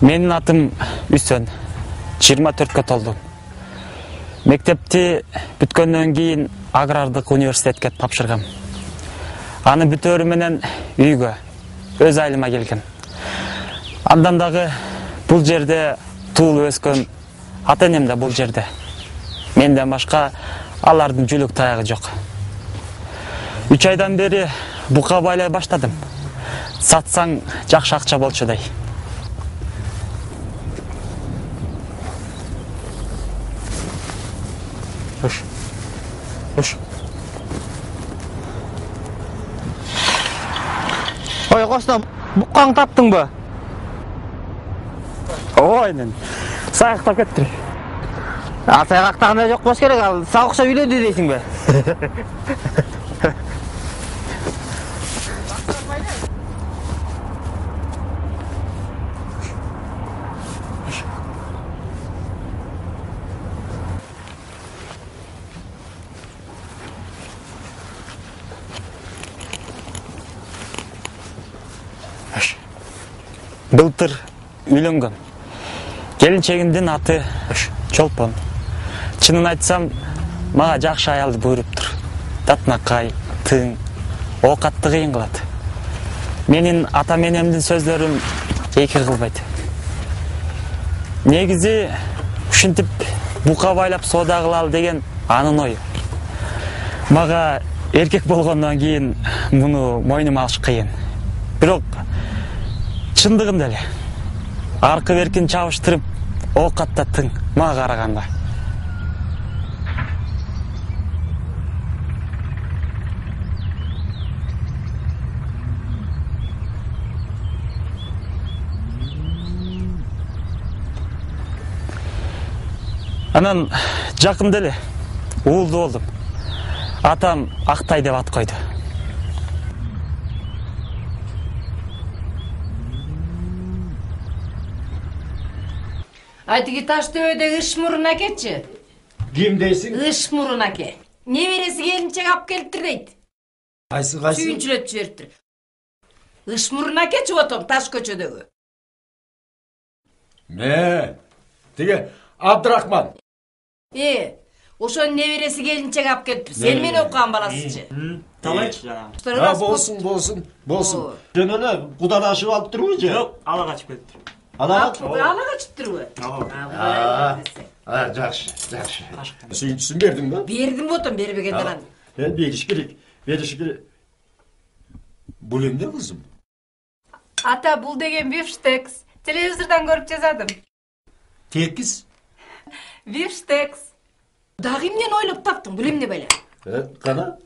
Менин атым Үсөн. 24-кө толдум. Мектепти бүткөндөн кийин агрардык университетке тапшыргам. Аны бүтөөрү менен үйгө, өз айылыма келгем. Андан дагы бул жерде туулуп өскөн ата-энем да бул жерде. Менден башка алардын жүлүк таягы жок. 3 айдан бери бука байлай баштадым. Сатсаң жакшы акча болчудай. Hoş. Oy Kostam, buqqaң таптың ба? Ойнен. Саяқтап кеттір. Саяқтағында жоқ болса керек, ал сауықша үйленді дейсің бе? Былтыр үйлөнгөн. Келинчегимдин аты Чолпон. Чынын айтсам, мага жакшы аялды буйруптур. Татынакай, тың, оокатты кыйын кылат. Менин ата-энемдин сөздөрүн эки кылбайт. Негизи ушинтип бука байлап соода кылалы деген анын ою. Мага эркек болгондон кийин муну мойнума алыш кыйын. Бирок чындыгында эле аркы беркин чабыштырып оокатта тың мага караганда. Анан жакында эле уулду болдум. Атам Актай деп ат койду. Айтыги Таштөбөдөгү Ишмурун акечи. Ким дейсиң? Ишмурун аке. Небереси келинчек алып келиптир дейт. Кайсы? Сүйүнчүлөп жибериптир. Ишмурун акечи отом Таш көчөдөгү. Тиги Абдрахман. Ошонун небереси келинчек алып келиптир. Сен менен окуган баласычы. Талайчы жана. Болсун. Жөн эле кудалашып алып турбу же? Жок, ала качып кетти. Ала качыптырбы? Жакшы. Сүйүнчүсүн бердиң ба? Бердим отом, бербегенден анан. Бериш керек. Бул эмне кызым? Ата, бул деген бифштекс. Телевизордан көрүп жазадым. Текиз? Бифштекс. Дагы эмнени ойлоп таптың? Бул эмне беле? Кана?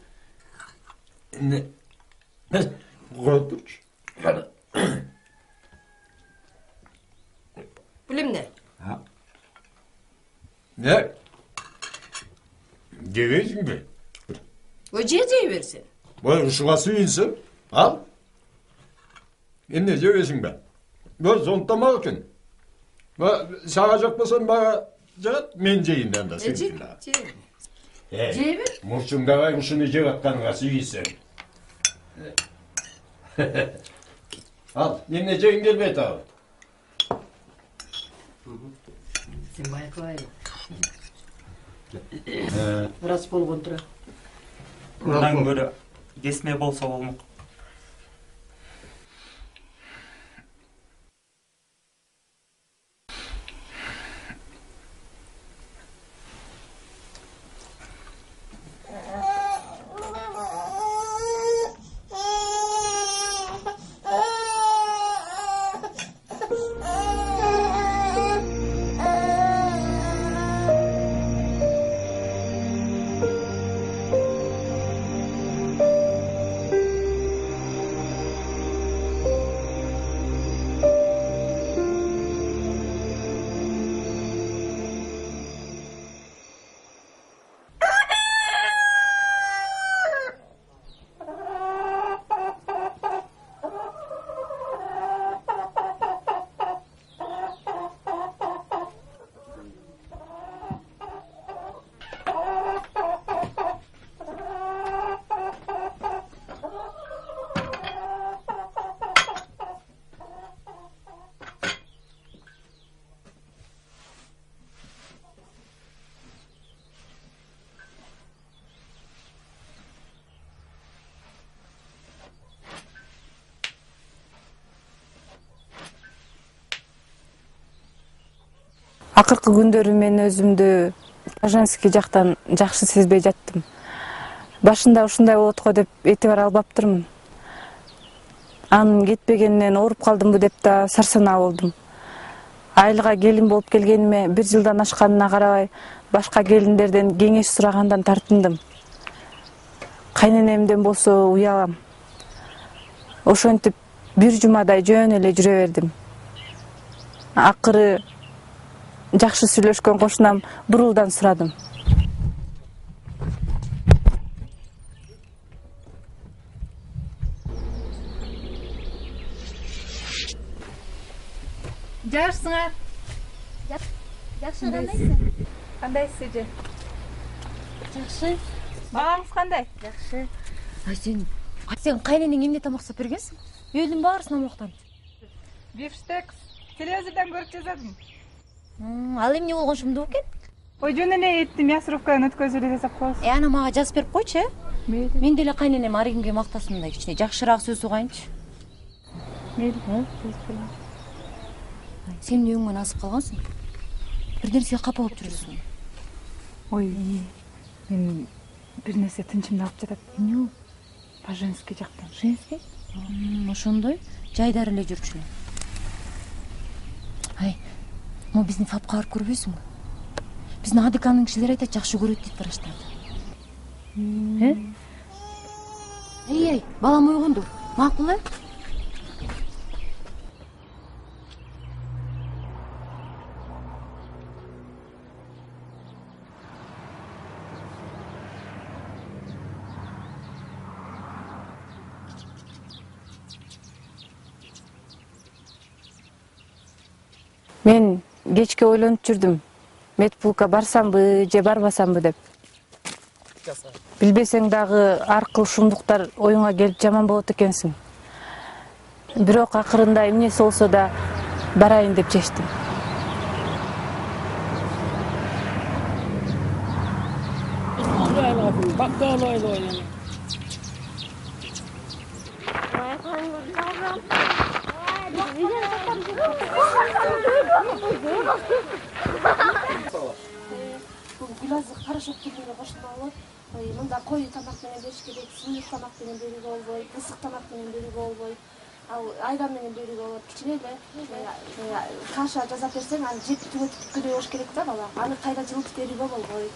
Кой турчу. Кана. Бул эмне? Жебейсиң бе? Жей берсин. Ушуга сүйүнсөң, ал. Эмне жебейсиң бе? Зонтамак экен. Сага жок болсо мага жат, мен жейин анда сүйүнсүң. Жей бер. Мурчуңдабай ушуну жеп атканга сүйүнсөң. Ал, эмне жейин келбейт ал? Сен байкабай. Рас болгон тура. Мындан көрө кесме болсо болмок. Акыркы күндөрү мен өзүмдү Пажанский жактан жакшы сезбей жаттым. Башында ушундай болот го деп этибар албаптырмын. Анын кетпегенинен ооруп калдымбы деп да сарсанаа болдум. Айылга келин болуп келгениме 1 жылдан ашканына карабай, башка келиндерден кеңеш сурагандан тартындым. Кайненемден болсо уялам. Ошентип 1 жумадай жөн эле жүрө бердим. Акыры жакшы сүйлөшкөн кошунам бурулдан сурадым. Жашсыңар. Жакшы кандайсың? Кандайсыз эже? Жакшы. Багаңыз кандай? Жакшы. Сен кайненең эмне тамак жасап бергенсиң? Өлдүм баарысынан моктан. Бифштекс. Телевизордан көрүп жазадым. Ал эмне болгон шумду экен? Ой, жөн эле этти мясорубкадан өткөзүп эле жасап коесуз. Ана мага жазып берип койчу, э? Мейли. Мен деле кайненем ар кимге мактасын мындай кичине жакшыраак сөз угайынчы. Мейли. Сен эмне өңмөн асып калгансың? Бир нерсеге капа болуп жүрсүң. Ой, мен бир нерсе тынчымды алып жатат. Эмне ол? Пажанский жактан. Женский? Ошондой жайдары эле жүрчү. Ай, мо биздин фапка барып көрбөйсүңбү? Биздин АДКнын кишилери айтат, жакшы көрөт дейт бараштарды. Эй, балам ойгонду. Макул, э? Мен кечке ойлонуп жүрдүм. Медпулка барсамбы же барбасамбы деп. Билбесең дагы ар кыл шумдуктар оюңа келип жаман болот экенсиң. Бирок акырында эмнеси болсо да барайын деп чечтим. Гүлазы карашок келгенге кошулуп алып, мында кой тамак менен бериш керек, сүйүк тамак менен берүүгө болбойт, ысык тамак менен берүүгө болбойт. Ал айран менен берүүгө болот. Кичине эле каша жасап берсең, аны жеп түгөтүп болуш керек да бала. Аны кайра жылытып берүүгө болбойт.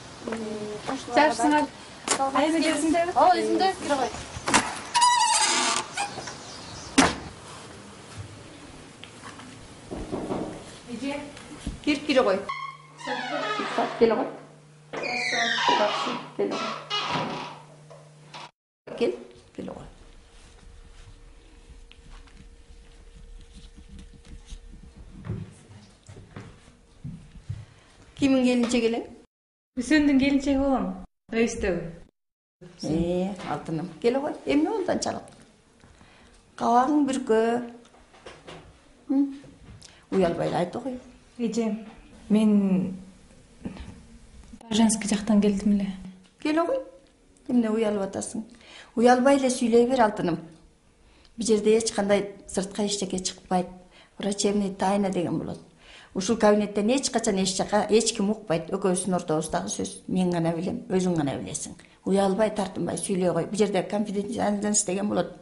Жашсыңар. Айзы кезиндеби? О, өзүндө кире кой. Эже, кирип кире кой. Келе кой. Келе кой. Кимин келинчеги элең? Үсөндүн келинчеги болом. Өйстөгү. Алтыным. Келе кой. Эмне болду анчалык? Кабагың бүркө. Уялбай айт кой. Эже, мен Пажанский жактан келдим эле. Келе кой. Эмне уялып атасың? Уялбай эле сүйлөй бер, алтыным. Бу жерде эч кандай сыртка эчтеке чыкпайт. Врачебный тайна деген болот. Ушул кабинеттен эч качан эч ким укпайт. Экөөбүздүн ортобуздагы сөз. Мен гана билем, өзүң гана билесиң. Уялбай, тартынбай сүйлөй кой. Бу жерде конфиденциальность деген болот.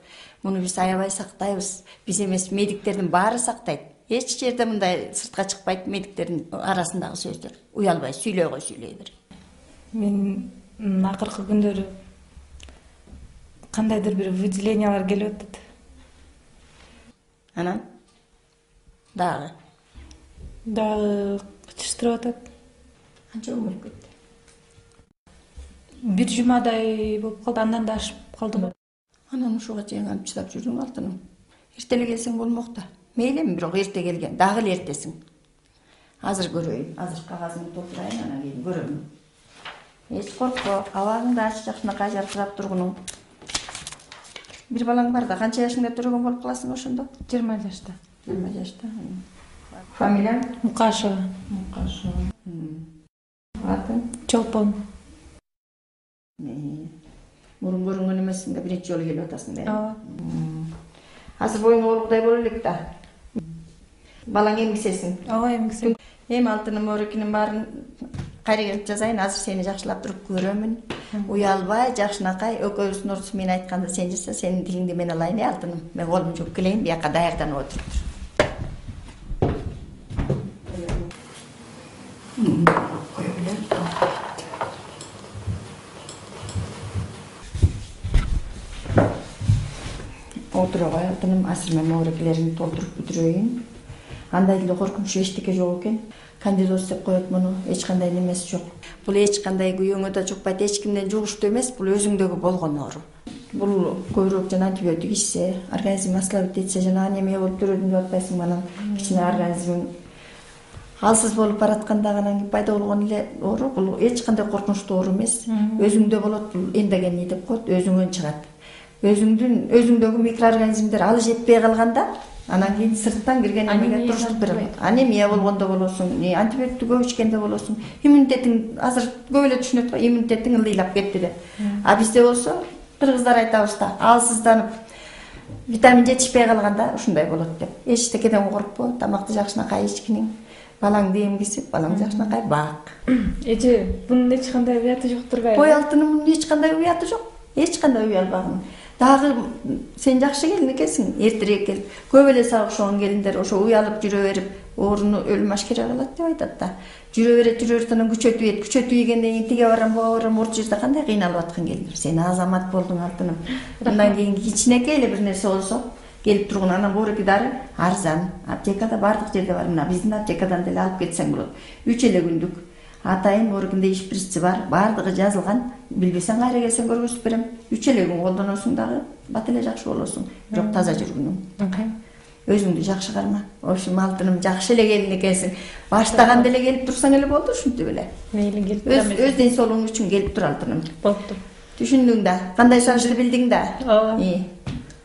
Муну биз аябай сактайбыз. Биз эмес, медиктердин баары сактайт. Эч жерде мындай сыртка чыкпайт медиктердин арасындагы сөздөр. Уялбай сүйлөй кой, сүйлөй бер. Мен акыркы күндөрү кандайдыр бир выделениялар келип атат. Анан дагы кычыштырып атат. Канча болуп кетти? 1 жумадай болуп калды, андан да ашып калдым. Анан ушуга чейин кантип чыдап жүрдүң, алтыным? Эртеле келсең болмок да. Мейлими, бирок эрте келген, дагы эле эртесиң. Азыр көрөйүн, азыр кагазыңды толтурайын, анан кийин көрөм. Эч коркпо, абагыңды ачып жакшынакай жаркырап тургунуң. Бир балаң бар да, канча жашыңда төрөгөн болуп каласың ошондо? 20 жашта. 20 жашта. Фамилияң? Мукашева. Мукашева. Атың? Чолпон. Мурун көрүнгөн эмессиң да, биринчи жолу келип атасың да. Ооба. Азыр боюң олугдай боло элек да. Балаң эмгисесиң. Ооба эмгисем. Эми алтыным орекинин баарын кайра келип жазайын. Азыр сени жакшылап туруп көрөмүн. Уялбай, жакшынакай экөөбүздүн орусу мен айтканды сен жаса, сенин тилиңди мен алайын, алтыным. Мен колумду жууп келейин, бияка даярданып отуруптур. Отура кой алтыным, азыр мен орекилерин толтуруп бүтүрөйүн. Андай деле коркунучу эчтеке жок экен. Кандидоз деп коет муну, эч кандай немеси жок. Бул эч кандай күйөөңө да жукпайт, эч кимден жугуштуу эмес, бул өзүңдөгү болгон оору. Бул көбүрөөк жана антибиотик ичсе, организм ослабить этсе, жана анемия болуп төрөдүм деп атпайсың, анан кичине организмиң алсыз болуп баратканда анан пайда болгон эле оору. Бул эч кандай коркунучтуу оору эмес. Өзүңдө болот, бул эндогенный деп коет, өзүңөн чыгат. Өзүңдөгү микроорганизмдер алы жетпей калганда, анан кийин сырттан кирген эмеге туруштук бере алат. Анемия болгондо болосуң, антибиотикти көп ичкенде болосуң, иммунитетиң азыр көп эле түшүнөт го, иммунитетиң ылдыйлап кетти деп. А бизде болсо, кыргыздар айтабыз да, алсызданып, витамин жетишпей калганда ушундай болот деп. Эчтекеден коркпо, тамакты жакшынакай ичкиниң, балаңды эмгисип, балаң жакшынакай бак. Эже, бунун эч кандай уяты жок турбайбы? Кой алтыным, бунун эч кандай уяты жок. Эч кандай уялбагын. Дагы сен жакшы келин экенсиң, эртерээк келип. Көп эле сага окшогон келиндер ошо уялып жүрө берип, ооруну өлүм ашкера кылат деп айтат да. Жүрө берет, анан күчөтүп ийгенден кийин тиге барам, буга барам, орто жерде кандай кыйналып аткан келиндер. Сен азамат болдуң алтыным. Андан кийин кичинекей эле бир нерсе болсо, келип тургун, анан бооруки дары арзан. Аптекада бардык жерде бар. Мына биздин аптекадан деле алып кетсең болот. 3 эле күндүк. Атайын боорукунда шприци бар, бардыгы жазылган. Билбесең кайра келсең көргөзүп берем. 3 эле күн колдоносуң дагы, бат эле жакшы болосуң. Бирок таза жүргүнүң. Өзүңдү жакшы карма. Ошо алтыным жакшы эле келин экенсиң. Баштаганда эле келип турсаң эле болду, ушинтип эле. Мейли келип турам. Өз ден соолугуң үчүн келип тур алтыным. Болду. Түшүндүң да. Кандай шашты билдиң да? Ооба.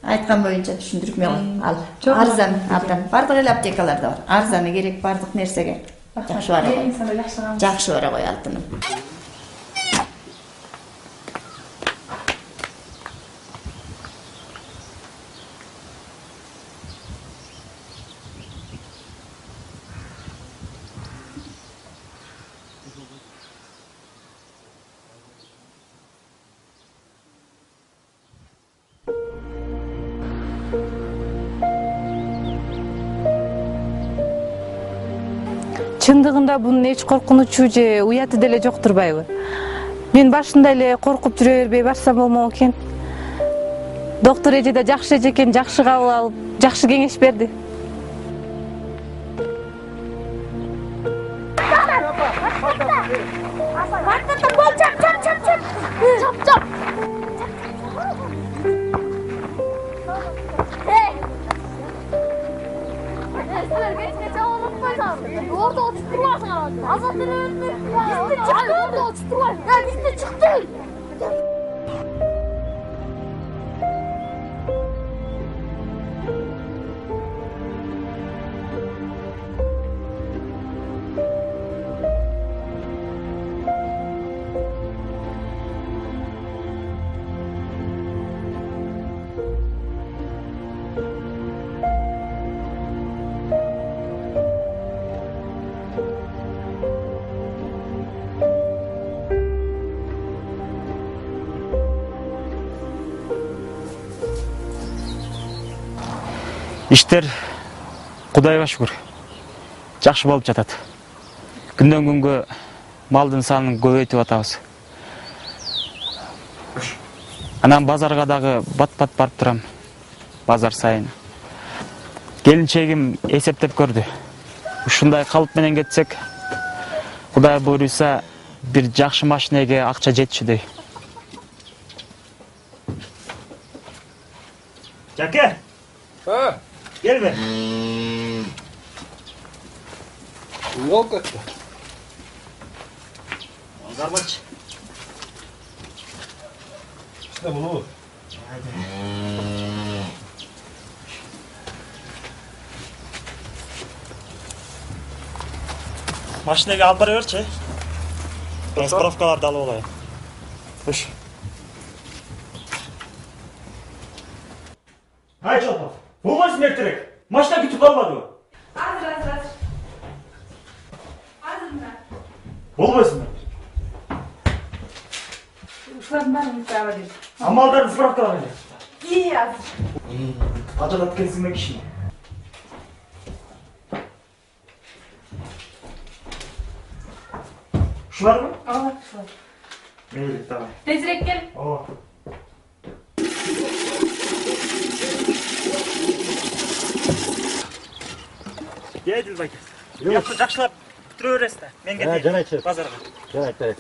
Айткан боюнча түшүндүрүп мен ал. Арзан, абдан. Бардык эле аптекаларда бар. Арзаны керек бардык нерсеге. Жакшы бара кой. Жакшы бара кой алтыным. Чындыгында бунун эч коркунучу же уяты деле жок турбайбы? Мен башында эле коркуп жүрө бербей барсам болмок экен. Доктор эже да жакшы эже экен, жакшы кабыл алып, жакшы кеңеш берди. Orada oturtturmasın herhalde. Azatları önüne. Biz de çıktık. Orada oturtturmayın. Ya biz de çıktık. Иштер Кудайга шүгүр жакшы болуп жатат. Күндөн күнгө малдын санын көбөйтүп атабыз. Анан базарга дагы бат-бат барып турам. Базар сайын. Келинчегим эсептеп көрдү. Ушундай калып менен кетсек, Кудай буйруса бир жакшы машинеге акча жетчүдөй. Жаке! Gel be. Yol kaçtı. Garbaç. İşte bunu. Машинеге алып бара берчи. Ben spravkalardı alıp olayım. Hoş. Hay Çolpaf. Bu musun erterek? Maçta kütüp kalmadı mı? Hazır Болбойсуңбу? Ушулардын баарын сабыр. Амалдарды справка алып эле. Iya. Каталап келсиңме киши? Ушуларбы? Ооба, ушулар. Мейли, давай. Тезирээк кел. Ооба. Кел, байке. Жакшылап бүтүрө бересиз да. Мен кетейин. жарайчы. Базарга. Жарайт.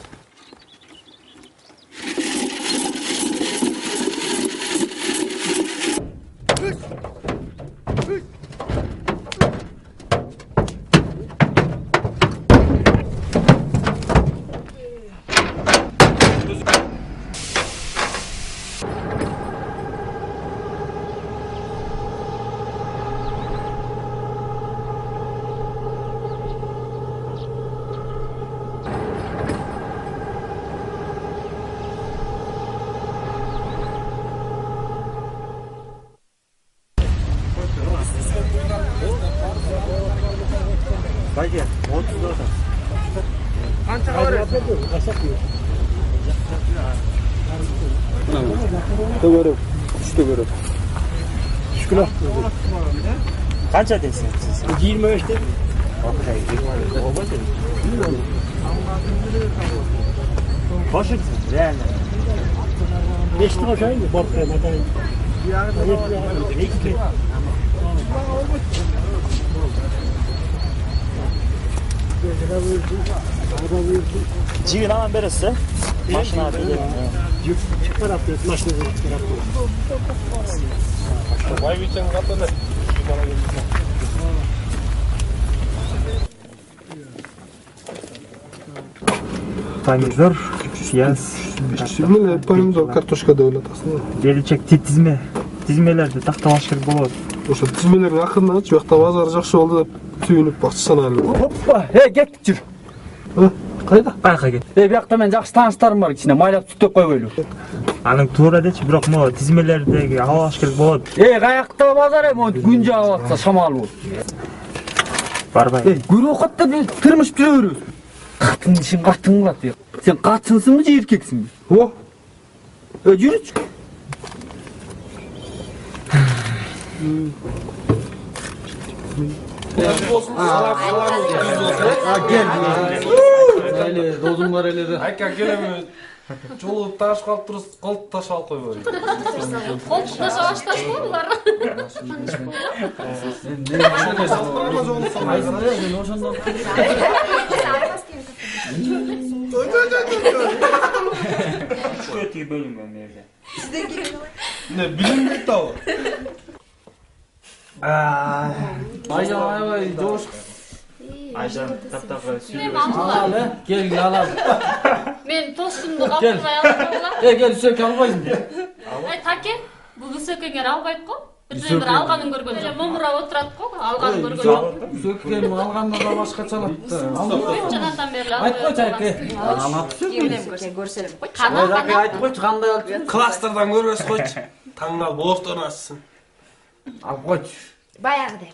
Байке, 30 доллар. Канча дейсиң сиз? 25 деп. Кошурсуң, реально. 5 кошайын, бортқа матайын. Жигин анан бересиз, э? Машинага берем. Çıkarap машина çıkarap. Vay biçim kapıda. Помидор, пияз, Міне помидор, картошка да ойлатасың. беречек тизмелерди тактап алыш керек болот. Ошо тизмелердин акырына чу жакта базар жакшы болду деп түйүнүп бакчы санайлы. Hoppa, kеттик жүр. Кайда? Каяка кет? Биякта мен жакшы тааныштарым бар, кичине майлап түтөп койбойлу. Аның туура дечи, бирок могу тизмелерди алып алыш керек болот. Каякта базар эми күн жаап атса шамал болот. Барбай. Көрүп катта биз тырмышып жүрө беребиз. Катын ишин катын кылат дейт. Сен катынсыңбы же эркексиңби? О, Жүрүчү. Айле, дозум бар эле. Айка келем. Жолу таш калып турус, колду таш алып койбой. Колтукташа башташпы булар? Өтү бөлүнгөн жерде. Ne bilinmek de o. Аябай жош. Айжан таптагы Мен алгыла. Кел алам. Мен тостумду капырбай алгыла. Кел сөк албайсың. Таке, бул сөкөңөр албайт го. Бир алганын көргөн жок. Момурап отурат го, алганын көргөн жок. Сөккен алганда да башкача алат да. Жанатан бери Айт кой Таке. Көрсөтүп койчу. Таке айт койчу кандай алып. Кластердан görбөс койчу. Таңдал боктон ассын. Алып койчу. Баягыдай.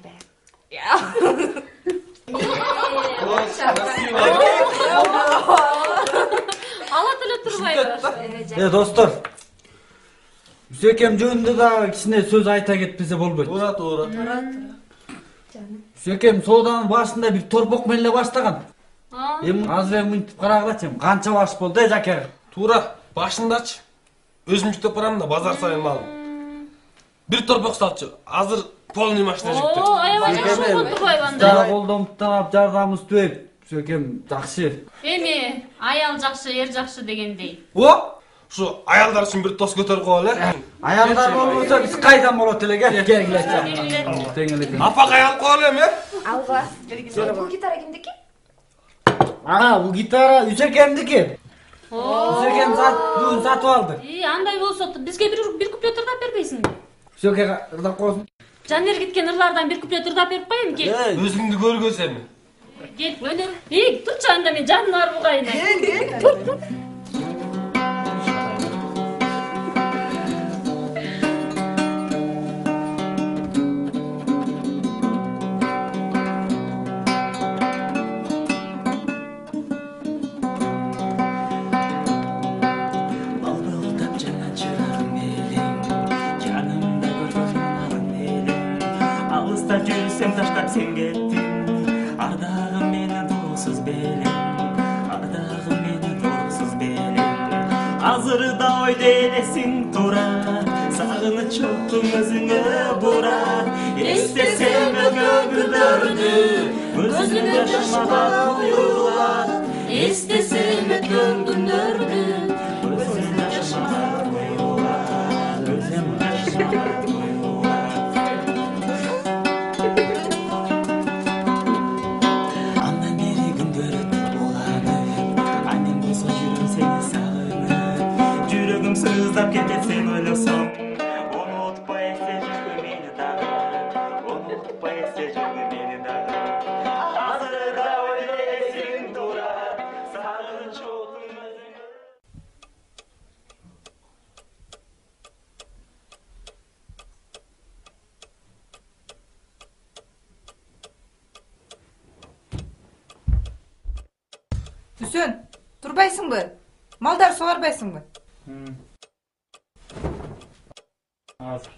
Ала деле турбайбы. Достор. Сөкем жөнүндө да кичине сөз айта кетпесе болбойт. Туура. Сөкем сооданын башында бир торпок менен эле баштаган. Эми азыр мынтип карагылачы, канча баш болду Жаке? Туура, башындачы. Өзүм жүктөп барам да базар сайын малым. Бир торпок сатчы. Азыр полный машина жүктөп. Аябай жакшы болуп турбайбы анда. Жара колдомуптап жардамыбыз түбөйт. Сөкем жакшы. Эми аял жакшы, эр жакшы дегендей. О! Şu ayallar için bir toz götürüp koyalım. Аялдар болбосо биз кайдан болот эле келгилечи. Apak ayal koyalım ya. Алга. Бул гитара кимдики? Бул гитара Үсекемдики. Үсекем бүгүн сатып алды. Андай болсо бизге бир куплет ырдап бербейсиңби? Сөке ырдап койсун. Жанер кеткен ырлардан бир куплет ырдап берип коеюн кел. Özüngdü görgösem. Кел, өнөр. Турчу анда мен жаныбар бугайын. Тур. sen kettin. Ardağım meni doğsuz belin, ardağım meni doğsuz belin. Azırda oyda elesin tura, sağını çoktum özüne bura. İstesem ögögüdördü, gözün yaşamağa koyular. İstesem ögögüdördü, gözün yaşamağa koyular. Gözün yaşamağa koyular. Andan beri gündür ötüp oladı, annem bolsa жүрөм seni sağınıp. Жүрөгүм сыздап кетет сен ойлосоң. Onu unutma etse жүргү мени дагы, onu unutma etse жүргү мени дагы. Азырда ойлойсуң тура, сагыныч отун өзүңө. Үсен, турбайсыңбы? Малдар сугарбайсыңбы? Азыр.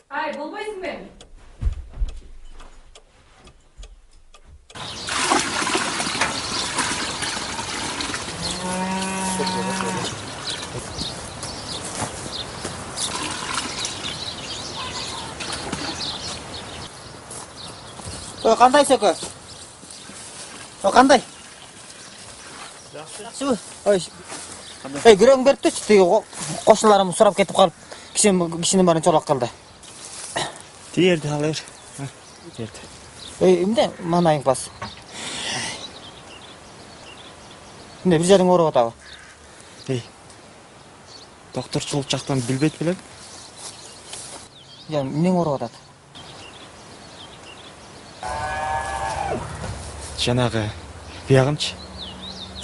Ay, болбойсуң бе? Кандай сөкө? Кандай? Жакшыбы? Ой. Күрөң берип турчу, тиги кошуналарым сурап кетип калып, кишинин баарын чолок калды. Тиерди алыр. Тиерди. Эмне манайың бас? Эмне бир жериң ооруп атабы? Доктор чул жактан билбейт белем. Эмнең ооруп атат? Жанагы биягымчы.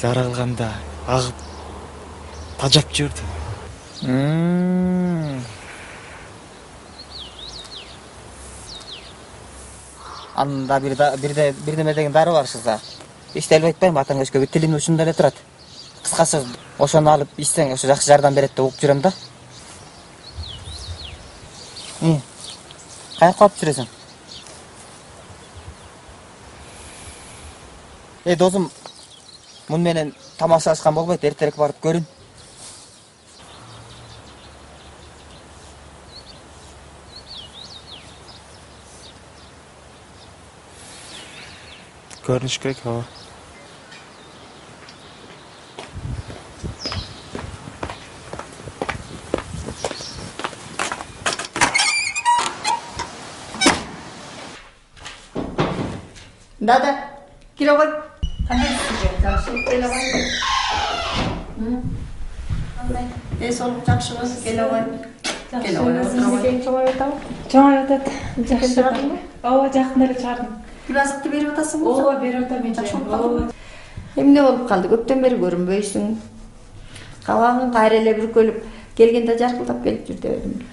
Зара кылганда агып тажап жүрдү. Анда бирдеме деген дары бар шыза. Иштелип айтпайм, атаң өчкө тилимин учунда эле турат. Кыскасы, ошону алып ичсең, ошо жакшы жардам берет деп угуп жүрөм да. Каяка алып жүрөсүң? Досум, мун менен тамашалашкан болбойт, эртерээк барып көрүн. Көрүнүш керек, ооба. Дада, келе қой. Жақсы, келе қой. Солық жақсы болсын, келе қой. Келе қой, отыра қой. Жоңай атат. Жақсы. Ооба, жакында эле чыгардым. Күлазықты беріп атасың ба? Ооба, берип атам мен. Эмне болуп калды? Көптөн бери көрүнбөйсүң. Кабагың кайра эле бүркөлүп, келгенде жаркылдап келип жүр дебедим.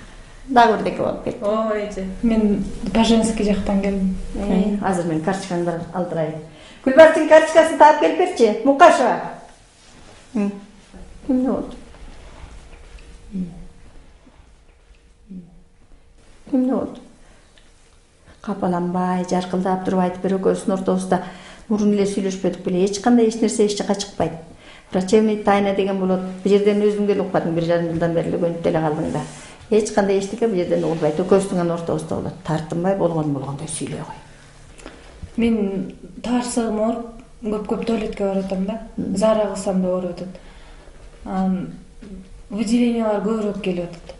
Дагы бирдеке болуп кетти. Ооба, эже. Мен Баженский жактан келдим. Азыр мен карточкаңды алдырайын. Гүлбарчын карточкасын таап келип берчи. Мукашева. Эмне болду? Эмне болду? Капаланбай, жаркылдап туруп айтып бир экөөбүздүн ортобузда мурун эле сүйлөшпөдүк беле, эч кандай эч нерсе эч жака чыкпайт. Врачебный тайна деген болот. Бир жерден өзүң деле укпадың, 1,5 жылдан бери эле көнүп деле калдың да. Эч кандай эчтеке бир жерден угулбайт. Экөөбүздүн ортобузда болот. Тартынбай болгондой сүйлөй кой. Мен таарсыгым ооруп, көп туалетке баратам да. Зара кылсам да ооруп атат. Выделениялар көбүрөөк келип атат.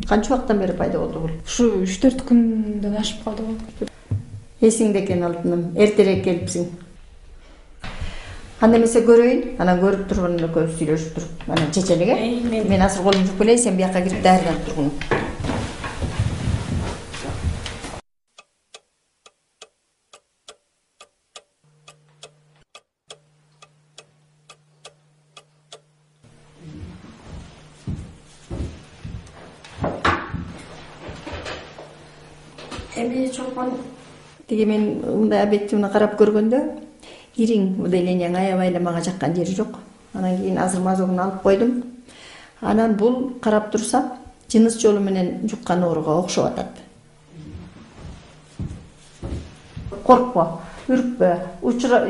Канча убакыттан бери пайда болду бул? Ушу 3-4 күндөн ашып калды го. Эсиңде экен алтыным, эртерээк келипсиң. Анда эмесе көрөйүн, анан көрүп туруп анан экөөбүз сүйлөшүп туруп, анан чечелик э. Мен азыр колумду жууп келейин, сен бияка кирип даярданып тургуну. Эми чолпон тиги мен мындай объективно карап көргөндө ириң выделениең аябай эле мага жаккан жери жок. Анан кийин азыр мазогун алып койдум. Анан бул карап турсам жыныс жолу менен жуккан ооруга окшоп атат. Коркпо, үркпө,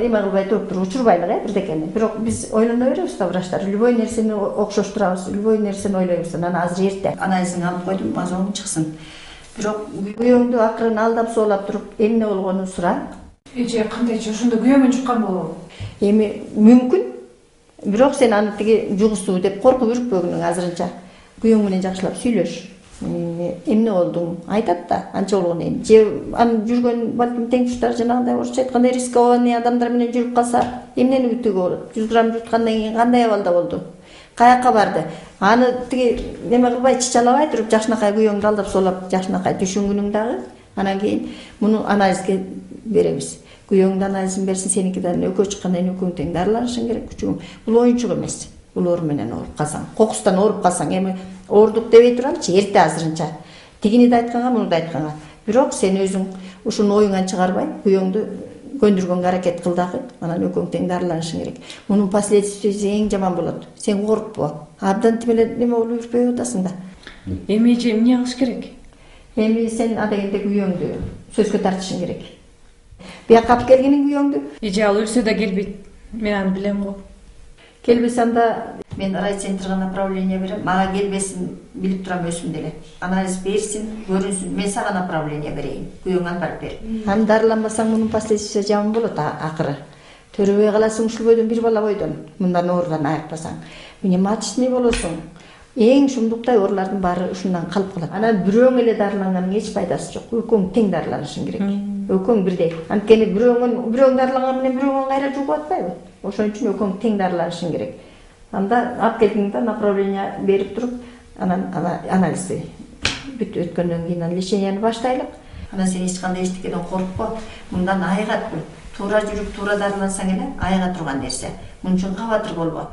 эме кылбай туруп учурбайлык бирдекени. Бирок биз ойлоно беребиз да врачтар, любой нерсени окшоштурабыз, любой нерсени ойлойбуз. Анан азыр эрте. Анализин алып койдум, мазогун чыксын. Бирок күйөөңдү акырын алдап соолап туруп, эмне болгонун сура. Эже кандайчы ошондо күйөөмөн жуккан болобу? Эми мүмкүн. Бирок сен аны тиги жугусуу деп коркуп үркпөгүнүң азырынча. Күйөөң менен жакшылап сүйлөш. Эмне болдуң? Айтат да, анча болгон эми. Же анын жүргөн балким тең туштар жанагындай орусча айтканда рискованный адамдар менен жүрүп калса, эмнени күтүүгө болот? 100 грамм жуткандан кийин кандай абалда болду? Каяка барды? Аны тиги неме кылбай чычалабай туруп жакшынакай күйөөңдү алдап соолап жакшынакай түшүнгүнүң дагы. Анан кийин муну анализге беребиз. Күйөөңдү анализин берсин, сеникиден экөө чыккандан кийин экөөң тең дарыланышың керек күчүгүм. Бул оюнчук эмес. Бул оору менен ооруп калсаң, кокустан ооруп калсаң, эми оордук дебей туралычы, эрте азырынча. Тигини да айтканга, муну да айтканга. Бирок сен өзүң ушуну оюңан чыгарбай, күйөөңдү көндүргөнгө аракет кыл дагы, анан экөөң тең дарыланышың керек. Мунун последствиясы эң жаман болот. Сен коркпо. Абдан тимеле неме болуп жүрбөй атасың да. Эми эже эмне кылыш керек? Эми сен адегенде күйөөңдү сөзгө тартышың керек. Бияка алып келгениң күйөөңдү. Эже ал өлсө да келбейт. Мен аны билем го. Келбесе анда мен райцентрге направление берем. Мага келбесин билип турам өзүм деле. Анализ берсин, көрүнсүн. Мен сага направление берейин. Күйөөң алып барып бер. Аны дарыланбасаң мунун последствиясы жаман болот акыры. Төрөбөй каласың ушул бойдон бир бала бойдон. Мындан оорудан айыкпасаң. Пневматичный болосуң. Эң шумдуктай оорулардын баары ушундан калып калат. Анан бирөөң эле дарыланганын эч пайдасы жок. Экөөң тең дарыланышың керек. Экөөң бирдей. Анткени бирөөң дарыланган менен бирөөңөн кайра жугуп атпайбы? Ошон үчүн экөөң тең дарыланышың керек. Анда алып келдиңде направление берип туруп, анан анализди бүт өткөндөн кийин леченияны баштайлык. Анан сен эч кандай эчтекеден коркпо. Мындан айыгат бул. Туура жүрүп, туура дарылансаң эле айыга турган нерсе. Мун үчүн кабатыр болбо.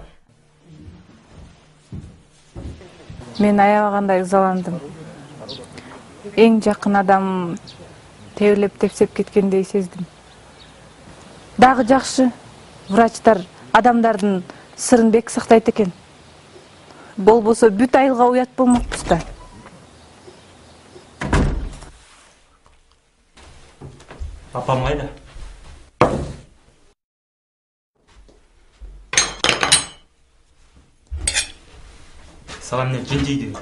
Мен аябагандай ызаландым. Эң жакын адам тебилеп тепсеп кеткендей сездим. Дагы жакшы, врачтар адамдардын сырын бек сактайт экен. Болбосо бүт айылга уят болмокпуз да. Апам кайда? Сага эмне жин жейди?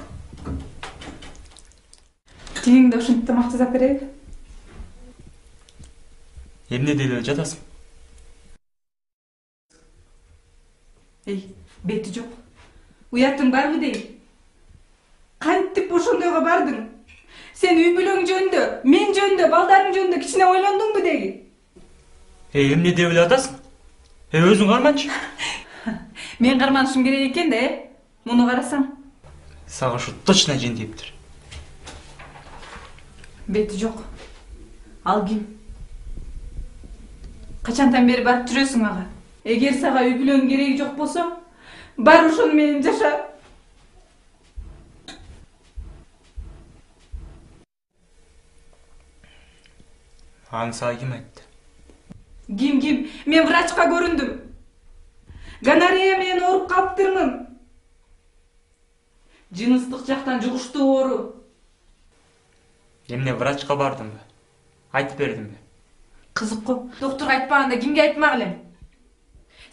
Тигиңди ушинтип тамак жасап береби? Эмне деп эле жатасың? Бети жок. Уятың барбы дейм? Кантип ошондойго бардың? Сен үй бүлөң жөнүндө, мен жөнүндө, балдарың жөнүндө кичине ойлондуңбу деги? Эмне деп эле атасың? Өзүң карманчы? Мен карманышым керек экен да, муну карасаң. Сага ушу точно жин дейиптир. Бети жок. Ал ким? Качантан бери барып жүрөсүң ага? Эгер сага үй бүлөнүн кереги жок болсо, бар ошону менен жаша. Аны сага ким айтты? Ким? Мен врачка көрүндүм. Гонорея менен ооруп калыптырмын. Жыныстык жактан жугуштуу оору. Эмне врачка бардыңбы? Айтып бердимби? Кызык го. Доктор айтпаганда кимге айтмак элем?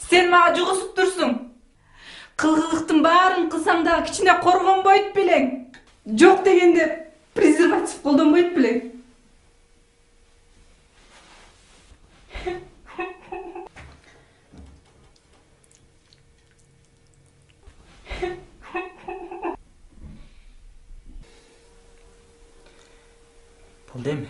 Сен мага жугусуп турсуң. Кылгылыктын баарын кылсаң дагы кичине коргонбойт белең. Жок дегенде презерватив колдонбойт белең. Болду эми.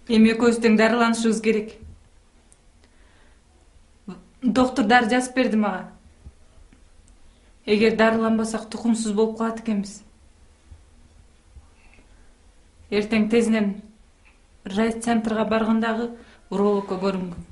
Эми экөөбүз тең дарыланышыбыз керек. Доктор дары жазып берди мага. Эгер дарыланбасак тукумсуз болуп калат экенбиз. Эртең тезинен райцентрга баргандагы урологко көрүнгүм.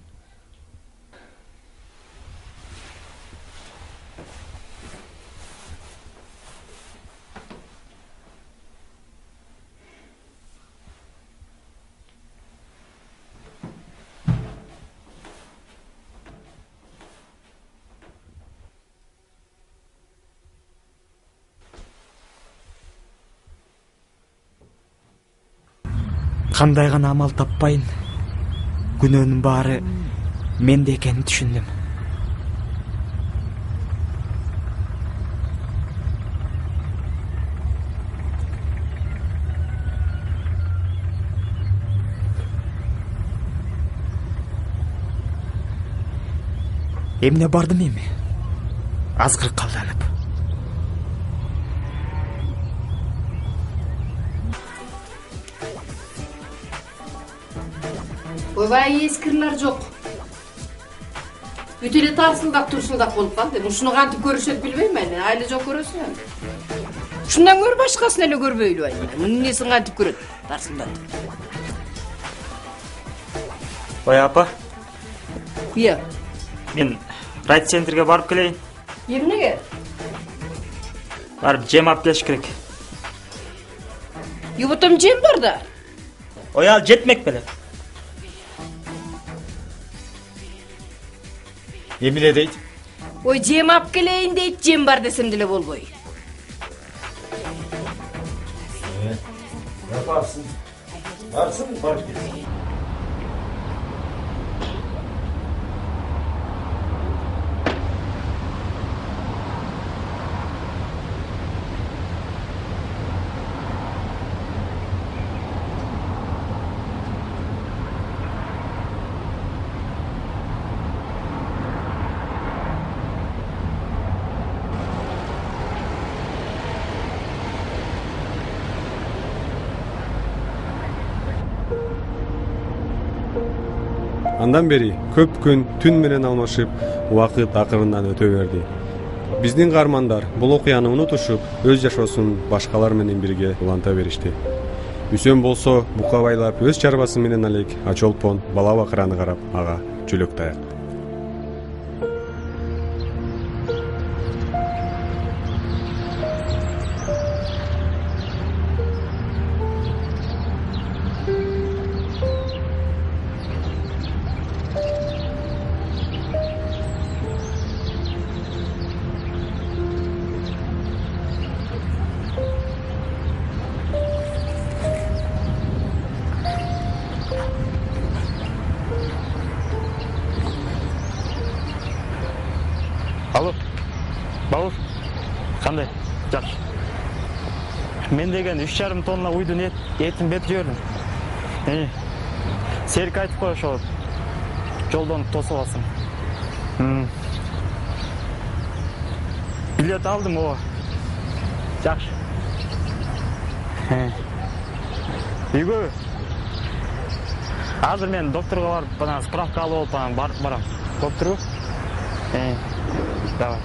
Кандай гана амал таппайын, күнөөнүн баары менде экенин түшүндүм. Эмне бардым эми? Азгыр калданып. Ойбай, эскирлер жок. Бүт эле тарсылдак болуп калды. Ушуну кантип көрүшөт билбейм мен. Айла жок көрөсүң. Ушундан көрө башкасын эле көрбөйлү ай. Мунун несин кантип көрөт? Тарсылдатып. Ой, апа. Ия. Мен райцентрге барып келейин. Эмнеге? Барып жем алып келиш керек. Юбутум жем бар да. Ой, ал жетмек беле. Emine deyt. Ой, жем алып келейин дейт, жем бар десем деле болбой. Yaparsın. Varsın, var git. Андан бери көп күн түн менен алмашып, убакыт акырындан өтө берди. Биздин каармандар бул окуяны унутушуп, өз жашоосун башкалар менен бирге уланта беришти. Үсөн болсо бука байлап өз чарбасы менен алек ачолпон бала бакыраны карап ага чөлөк таяк. Алло, Бауыр, қандай? Жақсы. Мен деген 3,5 тонна уйдун этин бет жібердім. Серік айтып қой ошо жолдон тосып алсын. Билет алдым, о. Жақсы. Үйгө. Азыр мен докторға барып, справка алып барам. Көп тұру? Давай.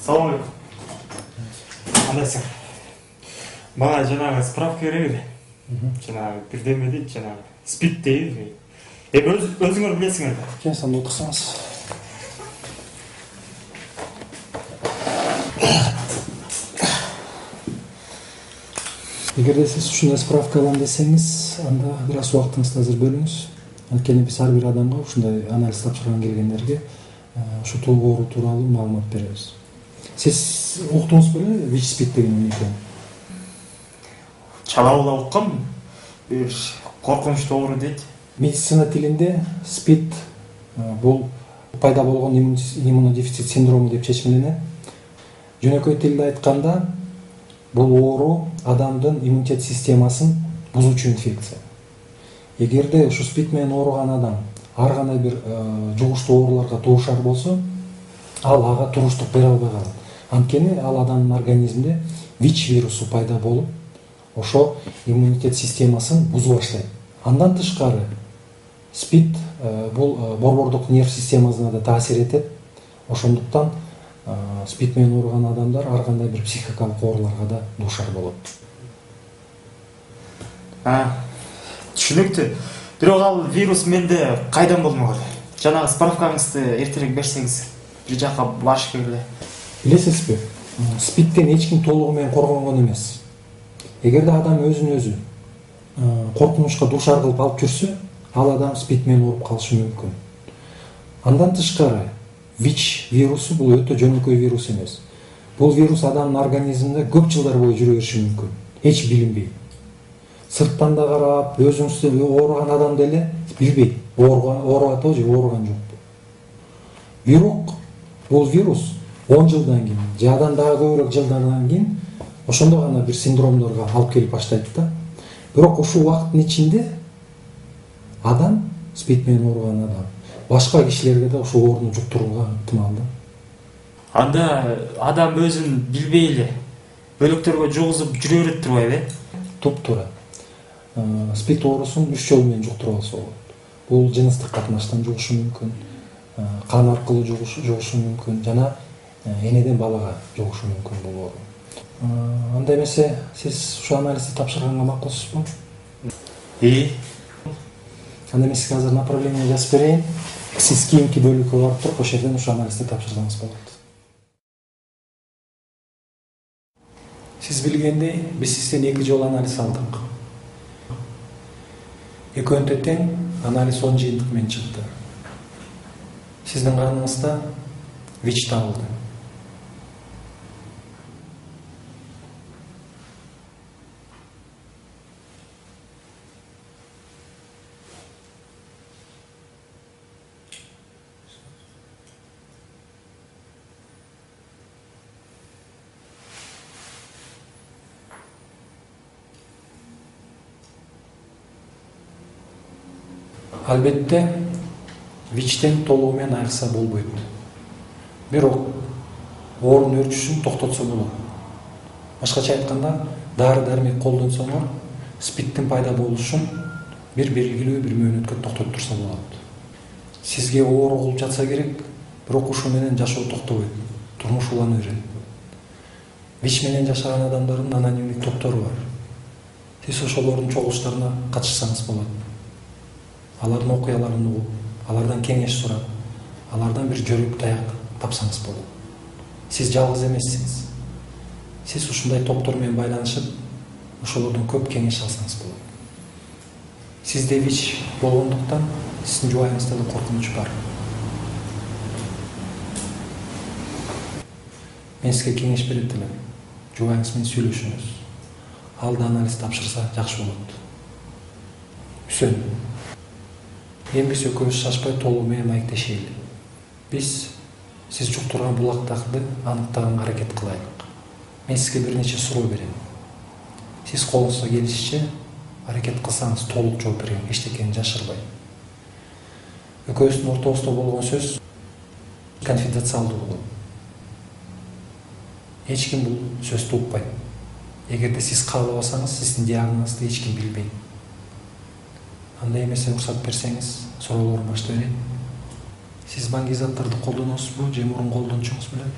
Салам алейкум. Кандайсың? Мага жанагы справка керек эле. Жанагы бирдеме дейт, жанагы спид дейт. Өзүңөр билесиңер да. Келсем отурсаңыз. Эгерде сиз ушундай справка алам десеңиз, анда бир аз убактыңызды азыр бөлүңүз. Анткени биз ар бир адамга ушундай анализ тапшырган келгендерге ушу оору тууралуу маалымат беребиз. Сиз уктуңуз беле ВИЧ-СПИД деген эмне? Чала уккам. Бир коркунучтуу оору дейт. Медицина тилинде СПИД бул пайда болгон иммунодефицит синдрому деп чечимленет. Жөнөкөй тилде айтканда, бул оору адамдын иммунитет системасын бузуучу инфекция. эгерде ушу спид менен ооруган адам ар кандай бир жугуштуу ооруларга дуушар болсо, ал ага туруштук бере албай калат. Анткени ал адамдын организминде ВИЧ вирусу пайда болуп, ошо иммунитет системасын бузуп баштайт. Андан тышкары спид бул борбордук нерв системасына да таасир этет. Ошондуктан спид менен ооруган адамдар ар кандай бир психикалык ооруларга да дуушар болот. Түшүнүктүү. Бирок ал вирус менде кайдан болмок эле? Жанагы справкаңызды эртерээк берсеңиз, бир жакка барыш керек эле. Билесизби? Спидтен эч ким толугу менен коргонгон эмес. Эгерде адам өзүн өзү коркунучка дуушар кылып алып жүрсө, ал адам спид менен ооруп калышы мүмкүн. Андан тышкары ВИЧ вирусу бул өтө жөнөкөй вирус эмес. Бул вирус адамдын организминде көп жылдар бою жүрө бериши мүмкүн, эч билинбей. Сырттан да карап, өзүңүздө ооруган адам деле билбейт, ооруп атабы же ооруган жокпу. Бирок бул вирус 10 жылдан кийин, же адан дагы көбүрөөк жылдардан кийин ошондо гана бир синдромдорго алып келип баштайт да. Бирок ушул убакыттын ичинде адам, спид менен ооруган адам, башка кишилерге да ушул ооруну жуктурууга ыктымал да. Анда адам өзүн билбей эле бөлөктөргө жугузуп жүрө берет турбайбы? Туп-туура. Спид оорусун 3 жол менен жуктуруп алса болот. Бул жыныстык катнаштан жугушу мүмкүн, кан аркылуу жугушу мүмкүн, жана энеден балага жугушу мүмкүн бул оору. Анда эмесе сиз ушу анализди тапшырганга макулсузбу? Анда мен сизге азыр направление жазып берейин. Сиз кийинки бөлүккө барып туруп, ошол жерден ушу анализди тапшырсаңыз болот. Сиз билгендей, биз сизден 2 жол анализ алдык. Экөөнтө тең анализ 10 жыйынтык менен чыкты. Сиздин каныңызда ВИЧ табылды. Албетте, ВИЧтен толугу менен айыкса болбойт. Бирок оорунун өрчүшүн токтотсо болот. Башкача айтканда, дары-дармек колдонсоңор, спидтин пайда болушун бир белгилүү бир мөөнөткө токтотуп турса болот. Сизге оору болуп жатса керек, бирок ушу менен жашоо токтобойт. Турмуш улана берет. ВИЧ менен жашаган адамдардын анонимдик топтору бар. Сиз ошолордун чогулуштарына катышсаңыз болот. Алардын окуяларын угуп, алардан кеңеш сурап, алардан бир жөрөк таяк тапсаңыз болот. Сиз жалгыз эмессиз. Сиз ушундай топтор менен байланышып, ошолордон көп кеңеш алсаңыз болот. Сизде ВИЧ болгондуктан сиздин жубайыңызда да коркунуч бар. Мен сизге кеңеш берет элем. Жубайыңыз менен сүйлөшүңүз. Ал да анализ тапшырса жакшы болот. Үсөн. Эми биз экөөбүз шашпай толугу менен маектешели. Биз сиз жуктурган булактарды аныктаганга аракет кылайлык. Мен сизге бир нече суроо берем. Сиз колуңузга келишиче аракет кылсаңыз толук жооп берем, эчтекени жашырбай. Экөөбүздүн ортобузда болгон сөз конфиденциалдуу болот. Эч ким бул сөздү укпайт. Эгерде сиз каалабасаңыз, сиздин диагнозду эч ким билбейт. Андай эмесе уруксат берсеңиз, суроолорун баштай берейин. Сиз банги заттарды колдоносузбу, же мурун колдончуңуз белем?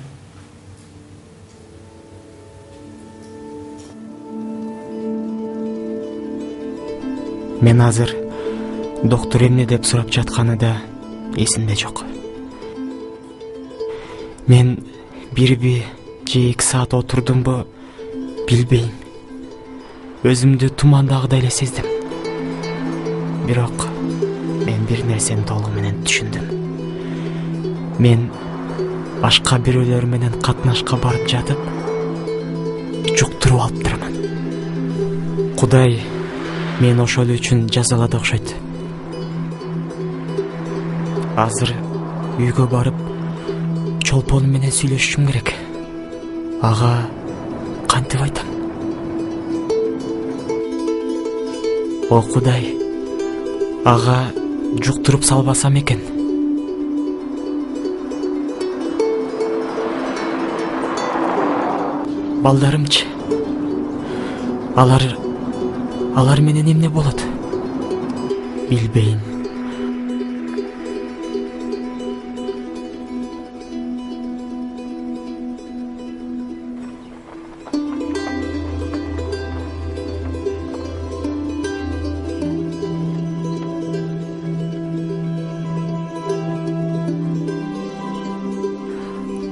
Мен азыр доктор эмне деп сурап жатканы да эсимде жок. Мен бирби же 2 саат отурдумбу билбейм. Өзүмдү тумандагыдай эле сездим. Бирок мен бир нерсени толугу менен түшүндүм. Мен башка бирөөлөр менен катнашка барып жатып, жуктуруп алыптырмын. Кудай мен ошол үчүн жазалады окшойт. Азыр үйгө барып, чолпону менен сүйлөшүшүм керек. Ага кантип айтам? О Кудай, ага жуктуруп салбасам экен. Балдарымчы, алар менен эмне болот? Билбейм.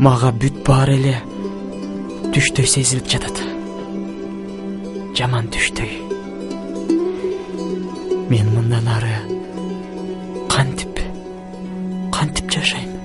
Мага бүт баары эле түштөй сезилип жатат. Жаман түштөй. Мен мындан ары кантип жашайм?